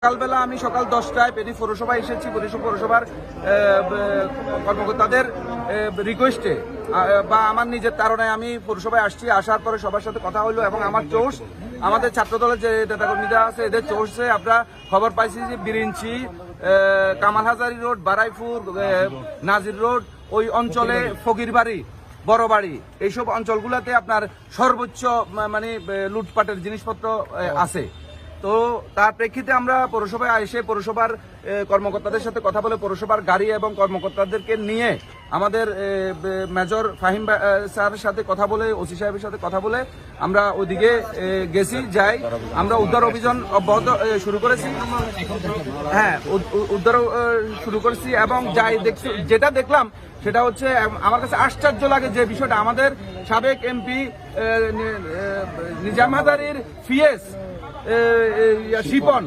সকালবেলা আমি সকাল 10টায় পেনি পৌরসভায় এসেছি। পৌরসভার কর্মকর্তাদের রিকোয়েস্টে বা আমার নিজের তাড়নায় আমি পৌরসভায় আসছি। আসার পরে সবার সাথে কথা হলো এবং আমার চোষ আমাদের ছাত্রদলের যে নেতাকর্মীরা আছে এদের চোষে আমরা খবর পাইছি যে বিরিঞ্চি, কামাল হাজারি রোড, বারাইপুর, নাজির রোড, ওই অঞ্চলে ফকিরবাড়ি, বড় বাড়ি, এইসব অঞ্চলগুলোতে আপনার সর্বোচ্চ মানে লুটপাটের জিনিসপত্র আছে। তো তার প্রেক্ষিতে আমরা পৌরসভায় এসে পৌরসভার কর্মকর্তাদের সাথে কথা বলে পৌরসভার গাড়ি এবং কর্মকর্তাদেরকে নিয়ে আমাদের মেজর ফাহিম স্যারের সাথে কথা বলে, ওসি সাহেবের সাথে কথা বলে আমরা ওদিকে গেছি, যাই। আমরা উদ্ধার অভিযান অব্যাহত শুরু করেছি। হ্যাঁ, উদ্ধার শুরু করেছি এবং যাই দেখছি, যেটা দেখলাম সেটা হচ্ছে আমার কাছে আশ্চর্য লাগে যে বিষয়টা আমাদের সাবেক এমপি নিজাম হাজারীর ফিএস শিপন